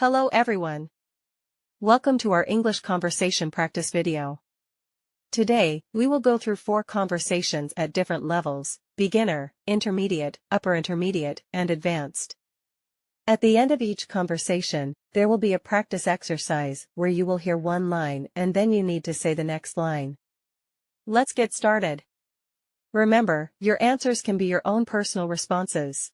Hello everyone. Welcome to our English conversation practice video. Today, we will go through 4 conversations at different levels: beginner, intermediate, upper intermediate, and advanced. At the end of each conversation, there will be a practice exercise where you will hear one line and then you need to say the next line. Let's get started. Remember, your answers can be your own personal responses.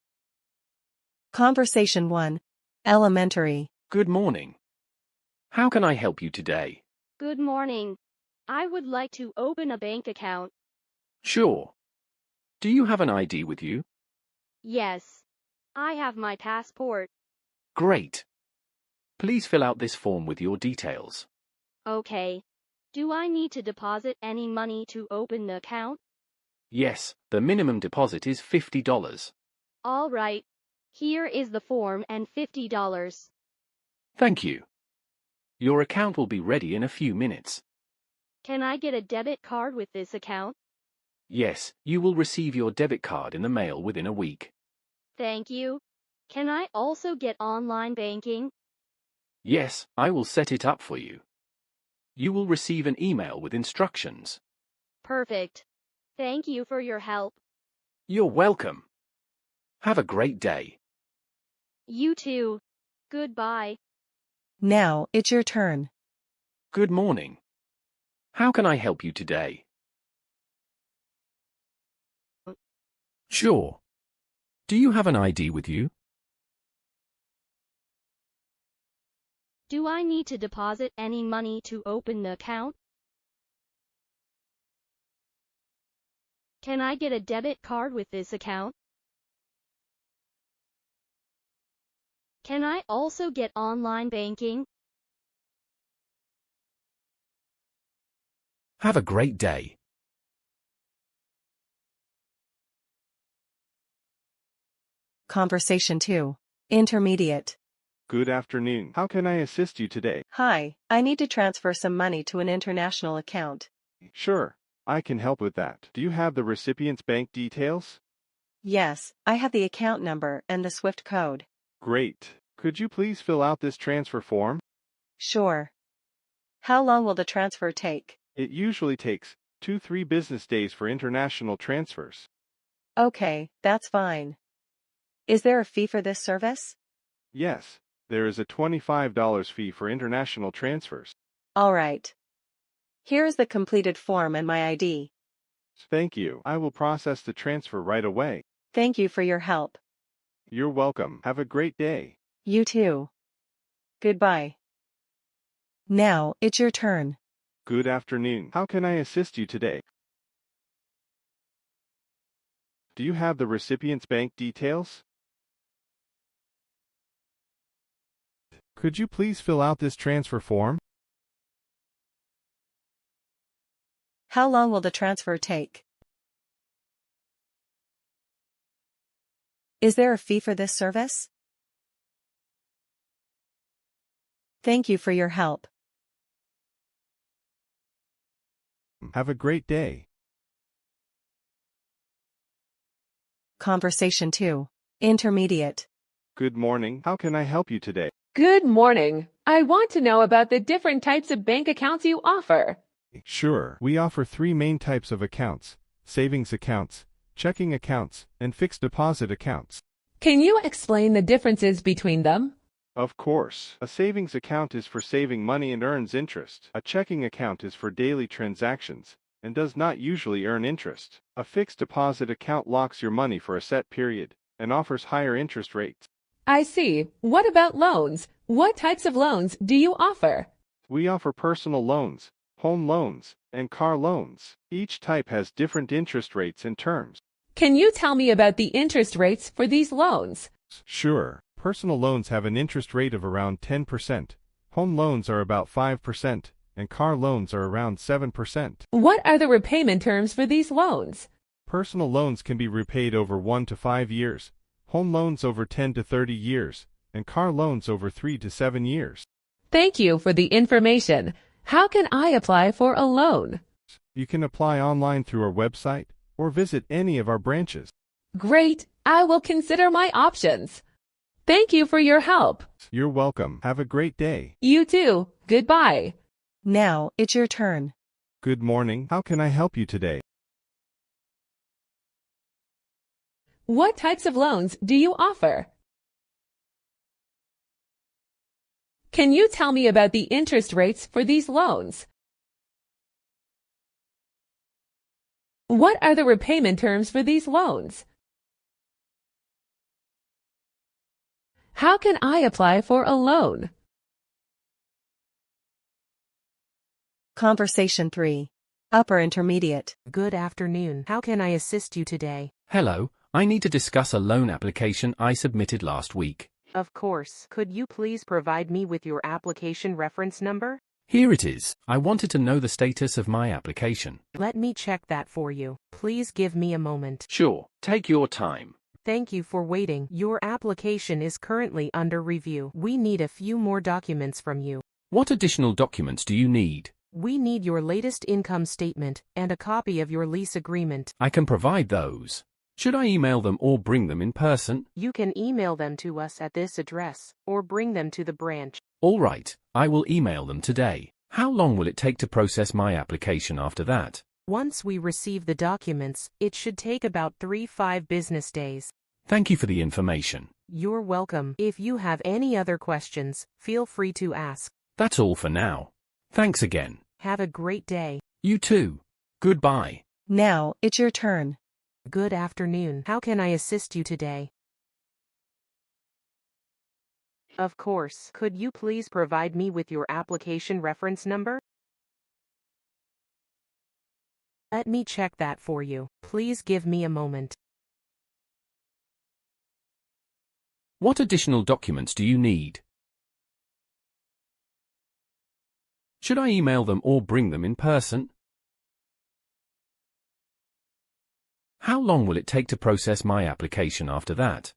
Conversation 1. Elementary. Good morning. How can I help you today? Good morning. I would like to open a bank account. Sure. Do you have an ID with you? Yes. I have my passport. Great. Please fill out this form with your details. Okay. Do I need to deposit any money to open the account? Yes, the minimum deposit is $50. All right. Here is the form and $50. Thank you. Your account will be ready in a few minutes. Can I get a debit card with this account? Yes, you will receive your debit card in the mail within a week. Thank you. Can I also get online banking? Yes, I will set it up for you. You will receive an email with instructions. Perfect. Thank you for your help. You're welcome. Have a great day. You too. Goodbye. Now, it's your turn. Good morning. How can I help you today? Sure. Do you have an ID with you? Do I need to deposit any money to open the account? Can I get a debit card with this account? Can I also get online banking? Have a great day. Conversation 2. Intermediate. Good afternoon. How can I assist you today? Hi, I need to transfer some money to an international account. Sure, I can help with that. Do you have the recipient's bank details? Yes, I have the account number and the SWIFT code. Great. Could you please fill out this transfer form? Sure. How long will the transfer take? It usually takes 2-3 business days for international transfers. Okay, that's fine. Is there a fee for this service? Yes, there is a $25 fee for international transfers. All right. Here is the completed form and my ID. Thank you. I will process the transfer right away. Thank you for your help. You're welcome. Have a great day. You too. Goodbye. Now, it's your turn. Good afternoon. How can I assist you today? Do you have the recipient's bank details? Could you please fill out this transfer form? How long will the transfer take? Is there a fee for this service? Thank you for your help. Have a great day. Conversation 2. Intermediate. Good morning. How can I help you today? Good morning. I want to know about the different types of bank accounts you offer. Sure. We offer 3 main types of accounts: savings accounts, checking accounts, and fixed deposit accounts. Can you explain the differences between them? Of course. A savings account is for saving money and earns interest. A checking account is for daily transactions and does not usually earn interest. A fixed deposit account locks your money for a set period and offers higher interest rates. I see. What about loans? What types of loans do you offer? We offer personal loans, home loans, and car loans. Each type has different interest rates and terms. Can you tell me about the interest rates for these loans? Sure. Personal loans have an interest rate of around 10%. Home loans are about 5%, and car loans are around 7%. What are the repayment terms for these loans? Personal loans can be repaid over 1 to 5 years, home loans over 10 to 30 years, and car loans over 3 to 7 years. Thank you for the information. How can I apply for a loan? You can apply online through our website or visit any of our branches. Great. I will consider my options. Thank you for your help. You're welcome. Have a great day. You too. Goodbye. Now, it's your turn. Good morning. How can I help you today? What types of loans do you offer? Can you tell me about the interest rates for these loans? What are the repayment terms for these loans? How can I apply for a loan? Conversation 3. Upper intermediate. Good afternoon. How can I assist you today? Hello, I need to discuss a loan application I submitted last week. Of course. Could you please provide me with your application reference number? Here it is. I wanted to know the status of my application. Let me check that for you. Please give me a moment. Sure, take your time. Thank you for waiting. Your application is currently under review. We need a few more documents from you. What additional documents do you need? We need your latest income statement and a copy of your lease agreement. I can provide those. Should I email them or bring them in person? You can email them to us at this address, or bring them to the branch. All right, I will email them today. How long will it take to process my application after that? Once we receive the documents, it should take about 3-5 business days. Thank you for the information. You're welcome. If you have any other questions, feel free to ask. That's all for now. Thanks again. Have a great day. You too. Goodbye. Now, it's your turn. Good afternoon. How can I assist you today? Of course. Could you please provide me with your application reference number? Let me check that for you. Please give me a moment. What additional documents do you need? Should I email them or bring them in person? How long will it take to process my application after that?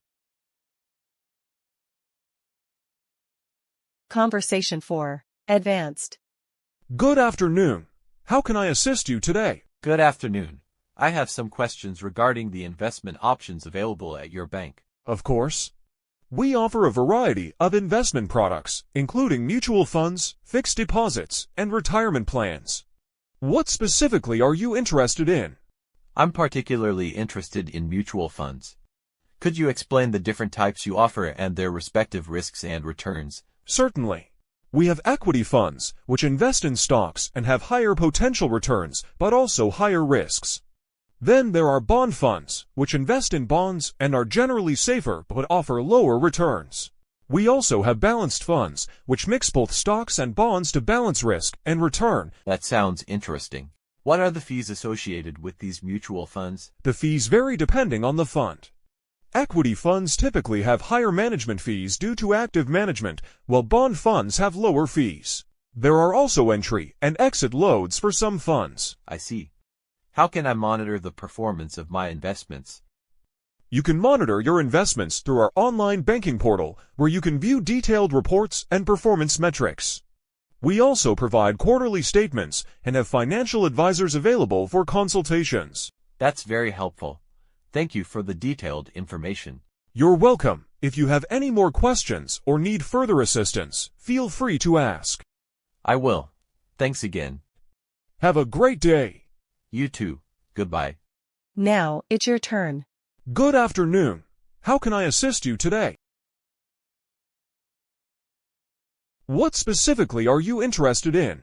Conversation 4. Advanced. Good afternoon. How can I assist you today? Good afternoon. I have some questions regarding the investment options available at your bank. Of course. We offer a variety of investment products, including mutual funds, fixed deposits, and retirement plans. What specifically are you interested in? I'm particularly interested in mutual funds. Could you explain the different types you offer and their respective risks and returns? Certainly. We have equity funds, which invest in stocks and have higher potential returns, but also higher risks. Then there are bond funds, which invest in bonds and are generally safer but offer lower returns. We also have balanced funds, which mix both stocks and bonds to balance risk and return. That sounds interesting. What are the fees associated with these mutual funds? The fees vary depending on the fund. Equity funds typically have higher management fees due to active management, while bond funds have lower fees. There are also entry and exit loads for some funds. I see. How can I monitor the performance of my investments? You can monitor your investments through our online banking portal, where you can view detailed reports and performance metrics. We also provide quarterly statements and have financial advisors available for consultations. That's very helpful. Thank you for the detailed information. You're welcome. If you have any more questions or need further assistance, feel free to ask. I will. Thanks again. Have a great day. You too. Goodbye. Now, it's your turn. Good afternoon. How can I assist you today? What specifically are you interested in?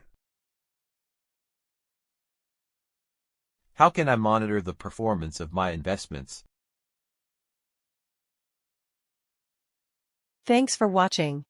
How can I monitor the performance of my investments? Thanks for watching.